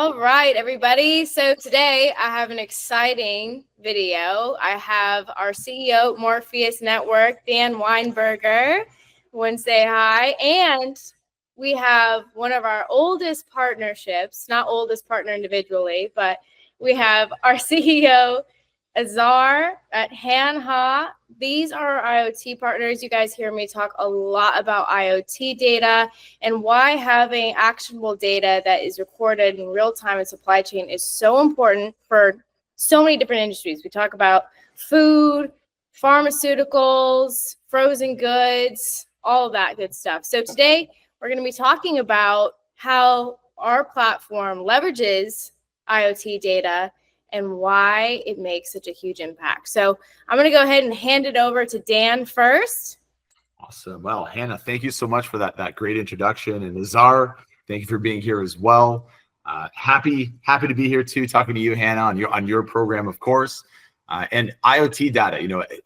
All right, everybody. So today I have an exciting video. I have our CEO, Morpheus.Network, Dan Weinberger. Want to say hi. And we have one of our oldest partnerships, not oldest partner individually, but we have our CEO, Azhar at Hanhaa. These are our IoT partners. You guys hear me talk a lot about IoT data and why having actionable data that is recorded in real time in supply chain is so important for so many different industries. We talk about food, pharmaceuticals, frozen goods, all of that good stuff. So today we're going to be talking about how our platform leverages IoT data and why it makes such a huge impact. So I'm going to go ahead and hand it over to Dan first. Awesome. Well, Hanhaa, thank you so much for that great introduction. And Azhar, thank you for being here as well. Happy to be here too, talking to you, Hanhaa, on your program, of course. And IoT data,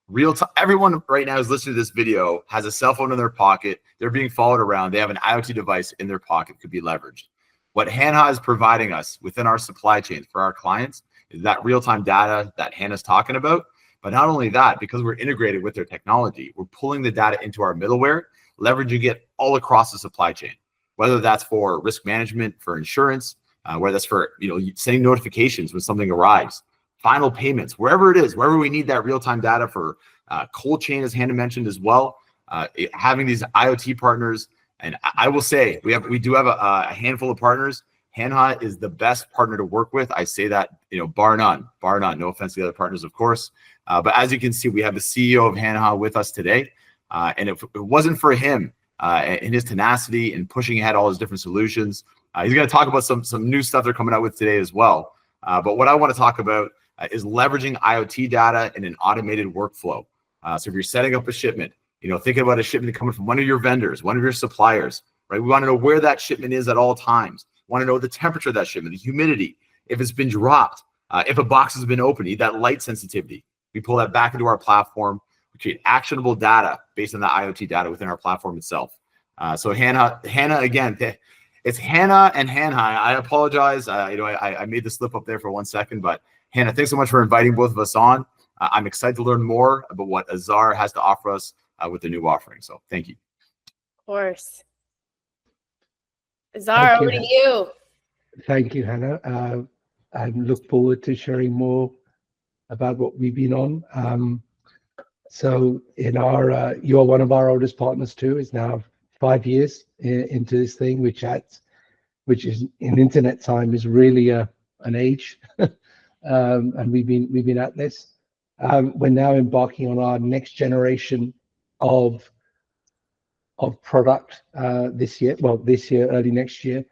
real time. Everyone right now who's listening to this video has a cell phone in their pocket. They're being followed around. They have an IoT device in their pocket, could be leveraged. What Hanhaa is providing us within our supply chain for our clients is that real-time data that Hanhaa's talking about. But not only that, because we're integrated with their technology, we're pulling the data into our middleware, leveraging it all across the supply chain, whether that's for risk management, for insurance, whether that's for sending notifications when something arrives, final payments, wherever it is, wherever we need that real-time data for cold chain, as Hanhaa mentioned as well, having these IoT partners. And I will say we do have a handful of partners. Hanhaa is the best partner to work with. I say that bar none. No offense to the other partners, of course. But as you can see, we have the CEO of Hanhaa with us today. And if it wasn't for him and his tenacity and pushing ahead all his different solutions, he's going to talk about some new stuff they're coming out with today as well. But what I want to talk about is leveraging IoT data in an automated workflow. So if you're setting up a shipment, thinking about a shipment coming from one of your vendors, one of your suppliers, right? We want to know where that shipment is at all times. Want to know the temperature of that shipment, the humidity, if it's been dropped, if a box has been opened, need that light sensitivity. We pull that back into our platform. We create actionable data based on the IoT data within our platform itself. So Hanhaa again, it's Hanhaa and Hanhaa. I apologize. I made the slip up there for 1 second, but Hanhaa, thanks so much for inviting both of us on. I'm excited to learn more about what Azhar has to offer us with the new offering. So thank you. Of course. Azhar, over to you. Thank you, Hanhaa. I look forward to sharing more about what we've been on. So you are one of our oldest partners too. It's now 5 years into this thing, which is in internet time is really an age. And we've been at this. We're now embarking on our next generation of product this year, early next year.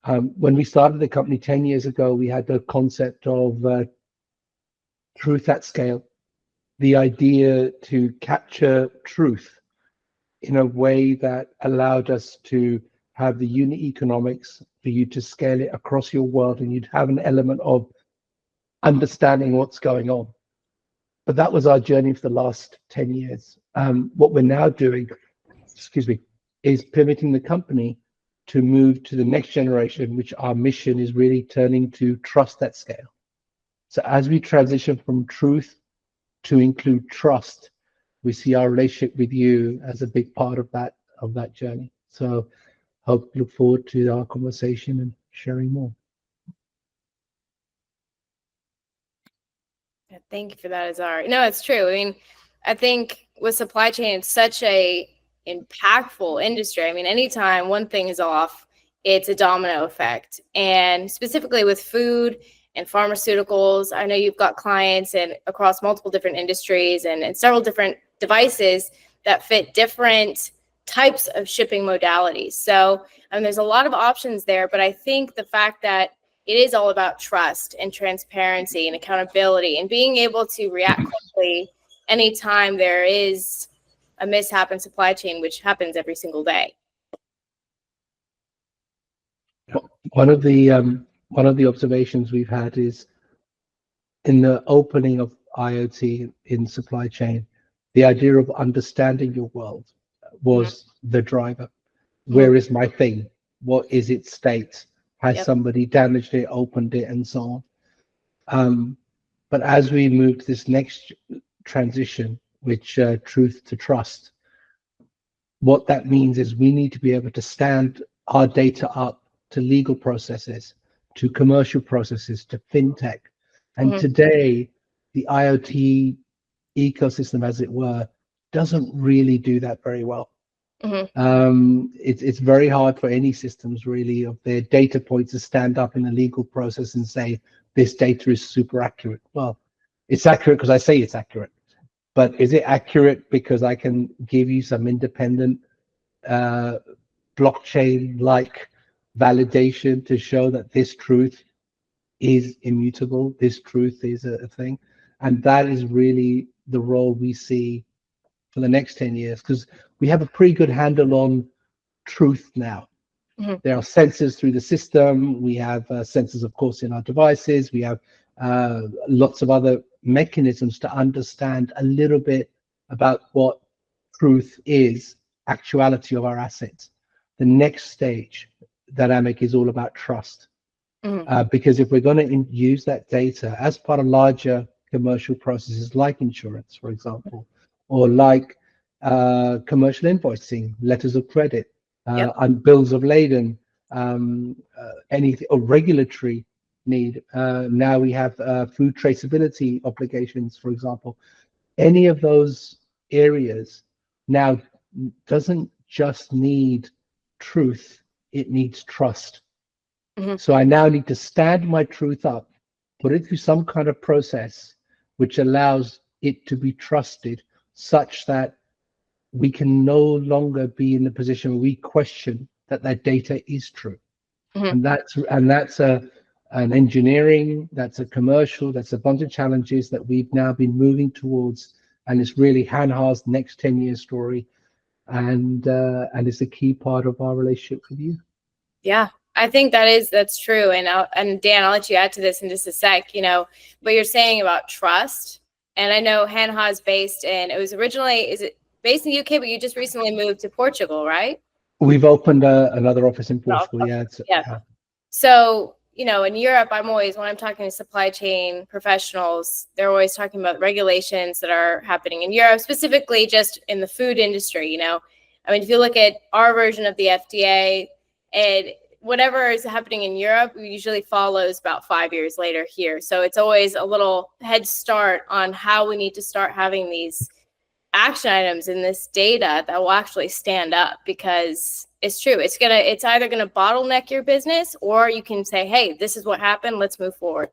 When we started the company 10 years ago, we had the concept of truth at scale, the idea to capture truth in a way that allowed us to have the unit economics for you to scale it across your world, and you'd have an element of understanding what's going on. But that was our journey for the last 10 years. What we're now doing, is pivoting the company to move to the next generation, which our mission is really turning to trust at scale. So as we transition from truth to include trust, we see our relationship with you as a big part of that journey. So look forward to our conversation and sharing more. Thank you for that, Azhar. No, it's true. I mean, I think with supply chain, it's such a impactful industry. I mean, anytime one thing is off, it's a domino effect. And specifically with food and pharmaceuticals, I know you've got clients across multiple different industries and several different devices that fit different types of shipping modalities. So there's a lot of options there, but I think the fact that it is all about trust and transparency and accountability and being able to react quickly anytime there is a mishap in supply chain, which happens every single day. One of the observations we've had is in the opening of IoT in supply chain, the idea of understanding your world was the driver. Where is my thing? What is its state? Has somebody damaged it, opened it, and so on? But as we move to this next transition, which truth to trust, what that means is we need to be able to stand our data up to legal processes, to commercial processes, to fintech. And today, the IoT ecosystem, as it were, doesn't really do that very well. It's very hard for any systems really of their data points to stand up in a legal process and say this data is super accurate. Well, it's accurate because I say it's accurate, but is it accurate because I can give you some independent blockchain-like validation to show that this truth is immutable, this truth is a thing? And that is really the role we see for the next 10 years, because we have a pretty good handle on truth now. There are sensors through the system. We have sensors, of course, in our devices. We have lots of other mechanisms to understand a little bit about what truth is, actuality of our assets. The next stage dynamic is all about trust. Because if we're going to use that data as part of larger commercial processes like insurance, for example, or like commercial invoicing, letters of credit, and bills of lading, anything, or regulatory need. Now we have food traceability obligations, for example. Any of those areas now doesn't just need truth, it needs trust. So I now need to stand my truth up, put it through some kind of process which allows it to be trusted, such that we can no longer be in the position where we question that data is true. And that's an engineering, that's a commercial, that's a bunch of challenges that we've now been moving towards, and it's really Hanhaa's next 10-year story, and it's a key part of our relationship with you. Yeah, I think that's true. And Dan, I'll let you add to this in just a sec, but you're saying about trust. And I know Hanhaa is based is it based in the UK, but you just recently moved to Portugal, right? We've opened another office in Portugal. Yeah. So, in Europe, when I'm talking to supply chain professionals, they're always talking about regulations that are happening in Europe, specifically just in the food industry. If you look at our version of the FDA, and whatever is happening in Europe usually follows about 5 years later here. So it's always a little head start on how we need to start having these action items in this data that will actually stand up, because it's true. It's either gonna bottleneck your business, or you can say, hey, this is what happened, let's move forward.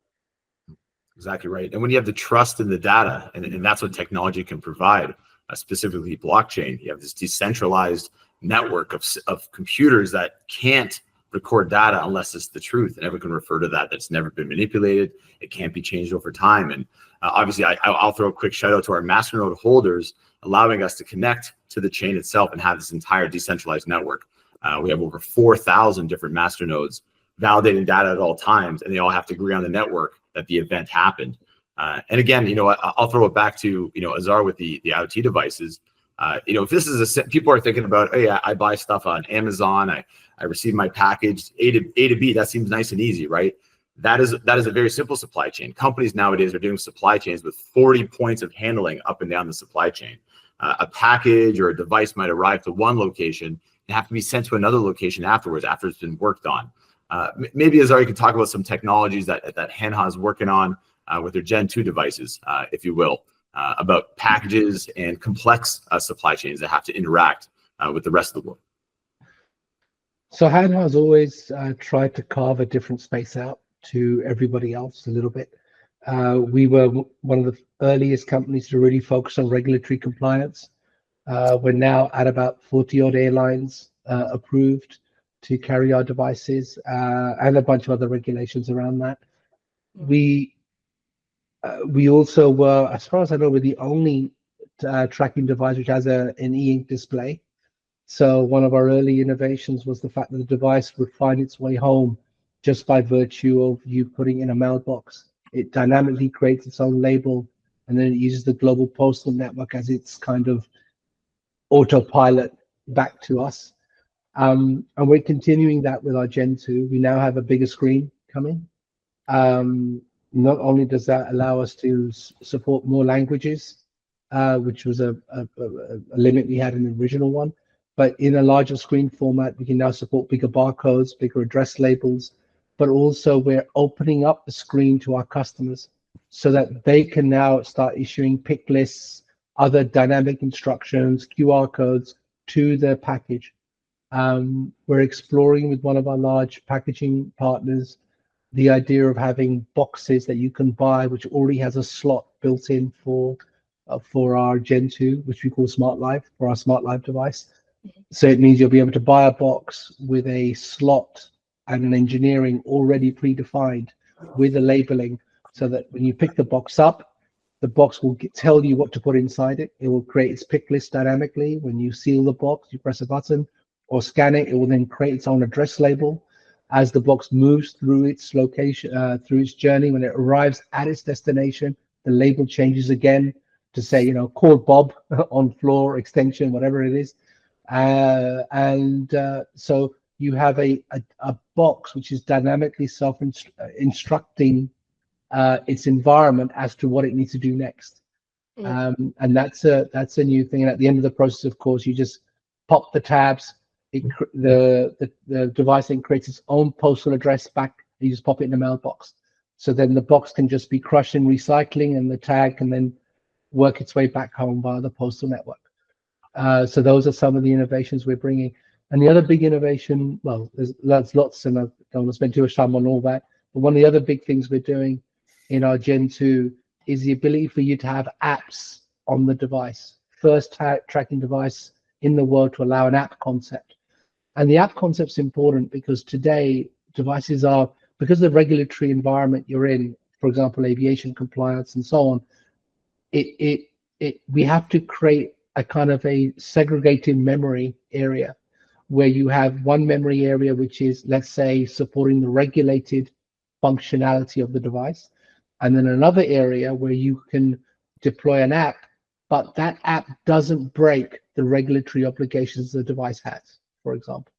Exactly right. And when you have the trust in the data, and that's what technology can provide, specifically blockchain, you have this decentralized network of computers that can't record data unless it's the truth, and everyone can refer to that's never been manipulated. It can't be changed over time. And obviously, I'll throw a quick shout out to our masternode holders, allowing us to connect to the chain itself and have this entire decentralized network. We have over 4,000 different masternodes validating data at all times, and they all have to agree on the network that the event happened. And again, I'll throw it back to Azhar with the IoT devices. If this is people are thinking about, oh yeah, I buy stuff on Amazon, I receive my package A to B. That seems nice and easy, right? That is a very simple supply chain. Companies nowadays are doing supply chains with 40 points of handling up and down the supply chain. A package or a device might arrive to one location and have to be sent to another location afterwards, after it's been worked on. Maybe Azhar, you could talk about some technologies that Hanhaa is working on with their Gen 2 devices, if you will, about packages and complex supply chains that have to interact with the rest of the world. So Hanhaa has always tried to carve a different space out to everybody else a little bit. We were one of the earliest companies to really focus on regulatory compliance. We're now at about 40 odd airlines approved to carry our devices, and a bunch of other regulations around that. We also were, as far as I know, we're the only tracking device which has an e-ink display. So one of our early innovations was the fact that the device would find its way home just by virtue of you putting in a mailbox. It dynamically creates its own label, and then it uses the global postal network as its kind of autopilot back to us. And we're continuing that with our Gen 2. We now have a bigger screen coming. Not only does that allow us to support more languages, which was a limit we had in the original one, but in a larger screen format, we can now support bigger barcodes, bigger address labels, but also we're opening up the screen to our customers so that they can now start issuing pick lists, other dynamic instructions, QR codes to the package. We're exploring with one of our large packaging partners the idea of having boxes that you can buy, which already has a slot built in for our Gen 2, which we call Smart Life, for our Smart Life device. So it means you'll be able to buy a box with a slot and an engineering already predefined with a labeling, so that when you pick the box up, the box will tell you what to put inside it. It will create its pick list dynamically. When you seal the box, you press a button or scan it, it will then create its own address label. As the box moves through its location, through its journey, when it arrives at its destination, the label changes again to say, call Bob on floor extension, whatever it is. So you have a box which is dynamically self-instructing its environment as to what it needs to do next. And that's a new thing. And at the end of the process, of course, you just pop the tabs. The device then creates its own postal address back. You just pop it in the mailbox. So then the box can just be crushed in recycling, and the tag can then work its way back home via the postal network. So those are some of the innovations we're bringing. And the other big innovation, well, there's lots, and I don't want to spend too much time on all that, but one of the other big things we're doing in our Gen 2 is the ability for you to have apps on the device. First tracking device in the world to allow an app concept. And the app concept's important because today devices are, because of the regulatory environment you're in, for example, aviation compliance and so on, we have to create a kind of a segregated memory area where you have one memory area which is, let's say, supporting the regulated functionality of the device, and then another area where you can deploy an app, but that app doesn't break the regulatory obligations the device has, for example.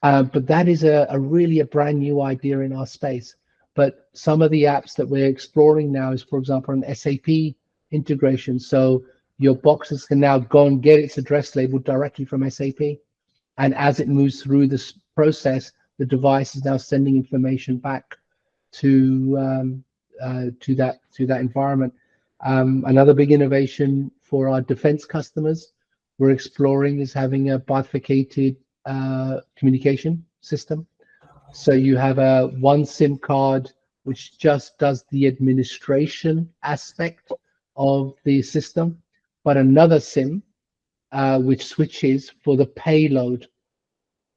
But that is really a brand new idea in our space. But some of the apps that we're exploring now is, for example, an SAP integration. So your boxes can now go and get its address label directly from SAP. And as it moves through this process, the device is now sending information back to that environment. Another big innovation for our defense customers we're exploring is having a bifurcated communication system. So you have a one SIM card which just does the administration aspect of the system, but another SIM which switches for the payload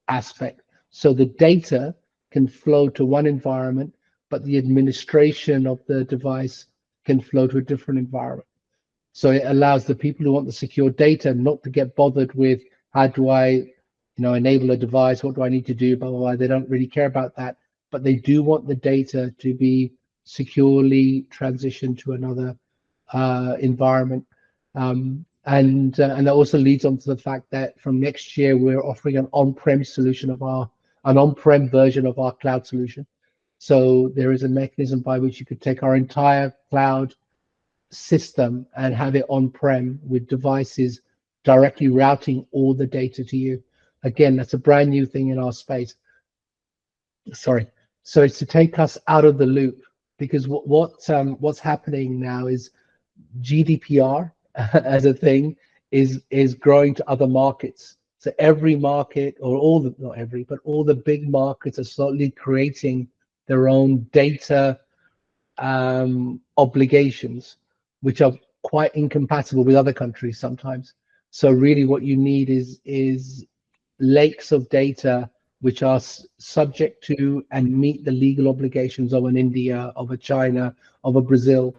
aspect. So the data can flow to one environment, but the administration of the device can flow to a different environment. So it allows the people who want the secure data not to get bothered with how do I, enable a device, what do I need to do, blah, blah, blah. They don't really care about that, but they do want the data to be securely transitioned to another environment. And that also leads on to the fact that from next year, we're offering an on-prem solution an on-prem version of our cloud solution. So there is a mechanism by which you could take our entire cloud system and have it on-prem with devices directly routing all the data to you. Again, that's a brand new thing in our space. Sorry. So it's to take us out of the loop, because what's happening now is GDPR as a thing is growing to other markets. So every market, or not every, but all the big markets are slowly creating their own data obligations, which are quite incompatible with other countries sometimes. So really what you need is lakes of data which are subject to and meet the legal obligations of an India, of a China, of a Brazil,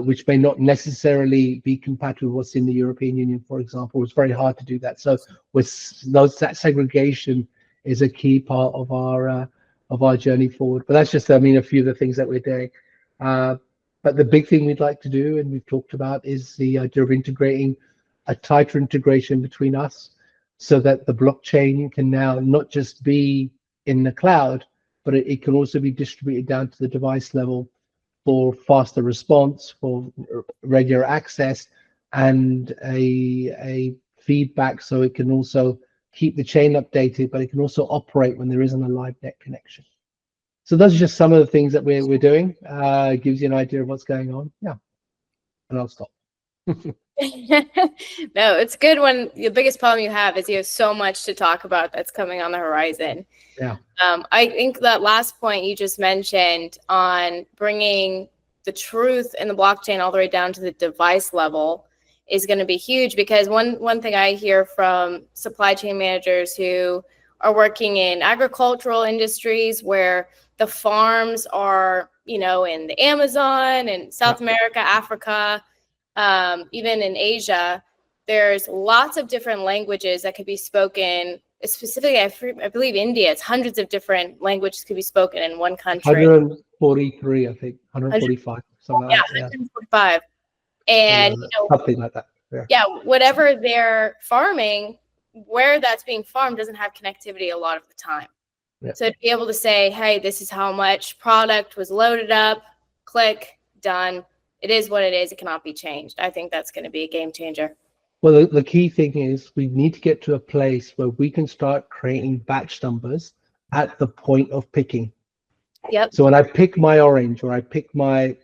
which may not necessarily be compatible with what's in the European Union, for example. It's very hard to do that. So that segregation is a key part of our journey forward. But that's just, a few of the things that we're doing. But the big thing we'd like to do, and we've talked about, is the idea of integrating a tighter integration between us so that the blockchain can now not just be in the cloud, but it can also be distributed down to the device level for faster response, for regular access, and a feedback, so it can also keep the chain updated, but it can also operate when there isn't a live net connection. So those are just some of the things that we're doing. It gives you an idea of what's going on. Yeah, and I'll stop. No, it's good when the biggest problem you have is you have so much to talk about that's coming on the horizon. Yeah. I think that last point you just mentioned on bringing the truth in the blockchain all the way down to the device level is going to be huge, because one thing I hear from supply chain managers who are working in agricultural industries where the farms are, in the Amazon and South America, Africa, even in Asia, there's lots of different languages that could be spoken. Specifically, I believe India, it's hundreds of different languages could be spoken in one country. 143, I think, 145, something like that. 145. And something like that. Whatever they're farming, where that's being farmed doesn't have connectivity a lot of the time. So to be able to say, hey, this is how much product was loaded up, click, done. It is what it is. It cannot be changed. I think that's going to be a game changer. Well, the key thing is we need to get to a place where we can start creating batch numbers at the point of picking. Yep. So when I pick my orange, or I pick my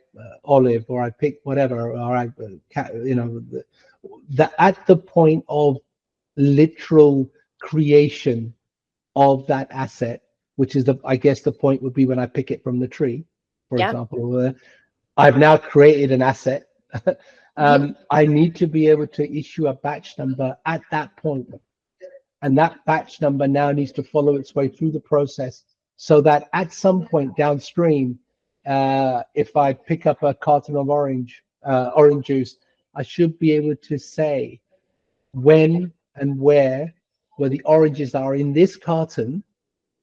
olive, or I pick whatever, or I, at the point of literal creation of that asset, which is I guess the point would be when I pick it from the tree, for example. I've now created an asset. I need to be able to issue a batch number at that point. And that batch number now needs to follow its way through the process, so that at some point downstream, if I pick up a carton of orange juice, I should be able to say when and where the oranges are in this carton.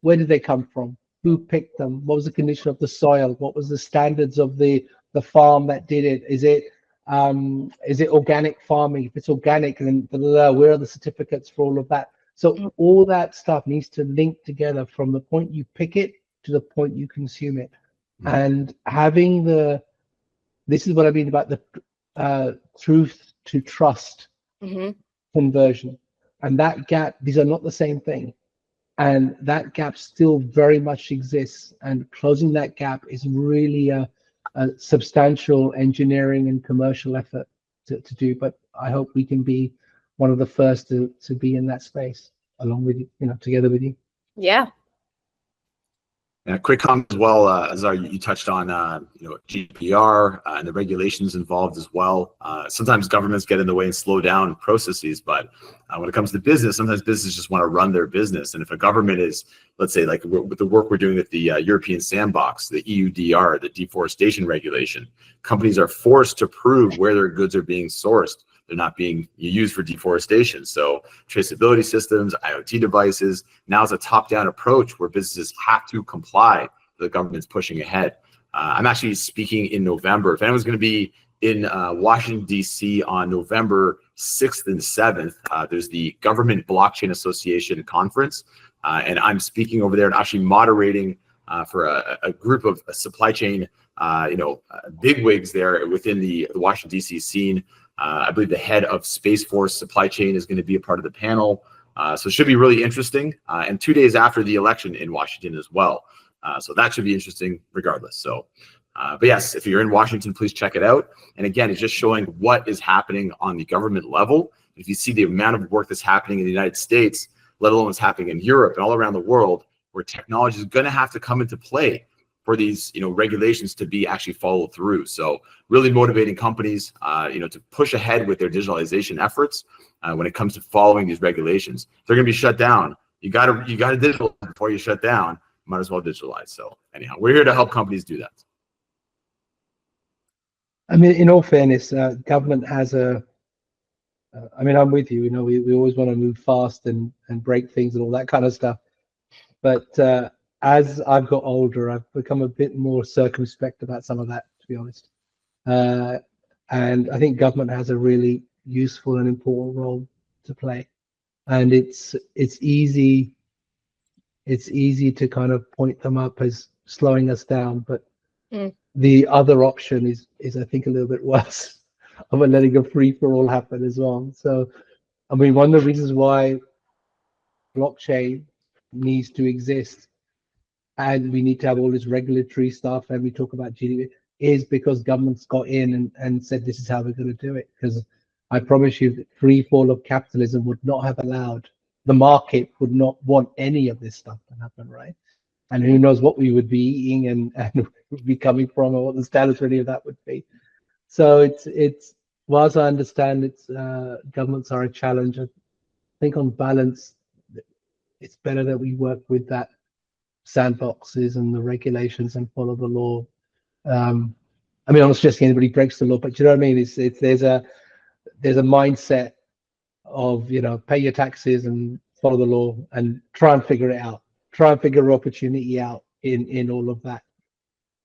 Where did they come from? Who picked them? What was the condition of the soil? What was the standards of the farm that did it? Is it organic farming? If it's organic, then where are the certificates for all of that? So all that stuff needs to link together from the point you pick it to the point you consume it. And having this is what I mean about the truth to trust conversion. And that gap, these are not the same thing. And that gap still very much exists. And closing that gap is really a substantial engineering and commercial effort to do. But I hope we can be one of the first to be in that space, along with you, together with you. Yeah. And a quick comment as well, Azhar, you touched on GDPR and the regulations involved as well. Sometimes governments get in the way and slow down processes, but when it comes to business, sometimes businesses just want to run their business. And if a government is, let's say, like with the work we're doing with the European sandbox, the EUDR, the deforestation regulation, companies are forced to prove where their goods are being sourced. They're not being used for deforestation. So traceability systems, IoT devices, now is a top-down approach where businesses have to comply. The government's pushing ahead. I'm actually speaking in November. If anyone's going to be in Washington, D.C. on November 6th and 7th, there's the Government Blockchain Association conference. And I'm speaking over there and actually moderating for a group of supply chain, bigwigs there within the Washington, D.C. scene. I believe the head of Space Force supply chain is going to be a part of the panel. So it should be really interesting. And 2 days after the election in Washington as well. So that should be interesting regardless. So, but yes, if you're in Washington, please check it out. And again, it's just showing what is happening on the government level. If you see the amount of work that's happening in the United States, let alone what's happening in Europe and all around the world, where technology is going to have to come into play for these, regulations to be actually followed through. So really motivating companies, to push ahead with their digitalization efforts when it comes to following these regulations. If they're going to be shut down, you got to digitalize before you shut down. Might as well digitalize. So anyhow, we're here to help companies do that. I mean, in all fairness, government has I'm with you. We always want to move fast and break things and all that kind of stuff. But as I've got older, I've become a bit more circumspect about some of that, to be honest. And I think government has a really useful and important role to play. and it's easy to kind of point them up as slowing us down, but the other option is I think a little bit worse of letting a free for all happen as well. So I mean, one of the reasons why blockchain needs to exist and we need to have all this regulatory stuff and we talk about GDP is because governments got in and said this is how we're going to do it. Because I promise you, free fall of capitalism would not have allowed, the market would not want any of this stuff to happen, right? And who knows what we would be eating and would be coming from, or what the status really of that would be. So it's whilst I understand it's governments are a challenge, I think on balance it's better that we work with that sandboxes and the regulations and follow the law. I mean, I'm not suggesting anybody breaks the law, but you know what I mean? There's a mindset of, you know, pay your taxes and follow the law and try and figure it out. Try and figure opportunity out in all of that.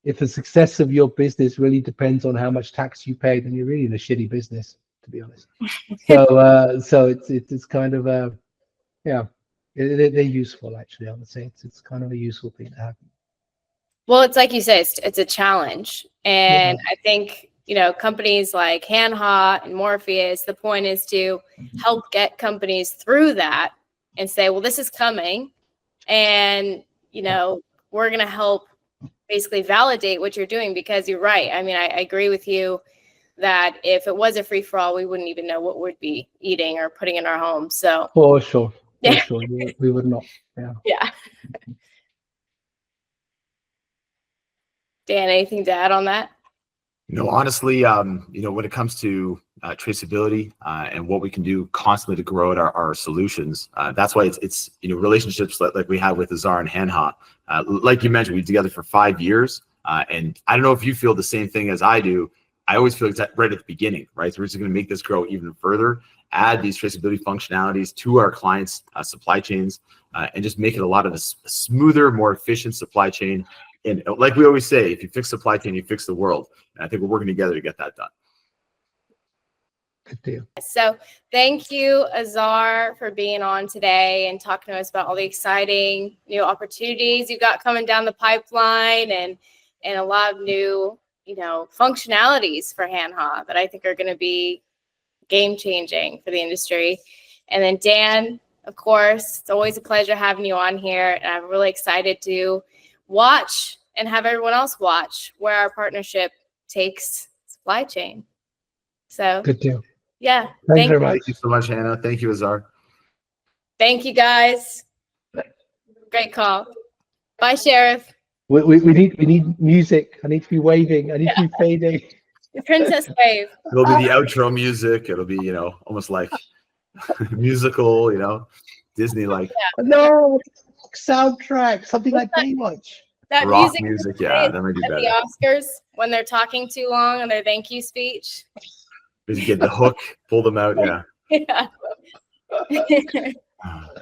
If the success of your business really depends on how much tax you pay, then you're really in a shitty business, to be honest. So it's kind of a, yeah, they're useful actually. I would say it's kind of a useful thing to have. Well, it's like you say, it's a challenge, and I think, you know, companies like Hanhaa and Morpheus, the point is to help get companies through that and say, well, this is coming, and, you know, we're going to help basically validate what you're doing, because you're right. I mean, I agree with you that if it was a free for all, we wouldn't even know what we'd be eating or putting in our homes. So for sure, we would not. Yeah. Dan, anything to add on that? No, honestly, you know, when it comes to traceability and what we can do constantly to grow out our solutions, that's why it's you know, relationships like we have with Azhar and Hanhaa. Like you mentioned, we've been together for 5 years, and I don't know if you feel the same thing as I do. I always feel exactly right at the beginning, right? So we're just going to make this grow even further, add these traceability functionalities to our clients' supply chains, and just make it a lot of a smoother, more efficient supply chain. And like we always say, if you fix supply chain, you fix the world. And I think we're working together to get that done. Good deal. So thank you, Azhar, for being on today and talking to us about all the exciting new opportunities you've got coming down the pipeline, and a lot of new, you know, functionalities for Hanhaa that I think are going to be game changing for the industry. And then Dan, of course, it's always a pleasure having you on here, and I'm really excited to watch and have everyone else watch where our partnership takes supply chain. So good deal. Yeah. Thank you very much. Thank you so much, Hanhaa. Thank you, Azhar. Thank you, guys. Great call. Bye, Sheriff. We need music. I need to be waving. I need to be fading. The Princess Wave. It'll be the outro music. It'll be, you know, almost like musical, you know, Disney-like. Yeah. No, soundtrack, something like Baywatch. That rock music, yeah, that might be at better. the Oscars, when they're talking too long on their thank you speech. Just get the hook, pull them out, yeah. Yeah.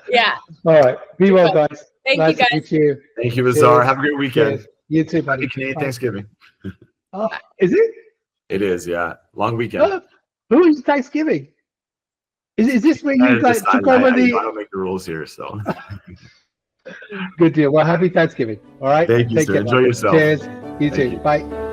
Yeah. All right. Be well, guys. Thank nice you, guys. To meet you. Thank you, Azhar. Have a great weekend. Cheers. You too, buddy. Happy Canadian Thanksgiving. Oh, is it? It is, yeah. Long weekend. Oh, who is Thanksgiving? Is this where you guys took over I the? I don't make the rules here, so. Good deal. Well, happy Thanksgiving. All right. Thank you, sir. Enjoy yourself. Cheers. You too. You. Bye.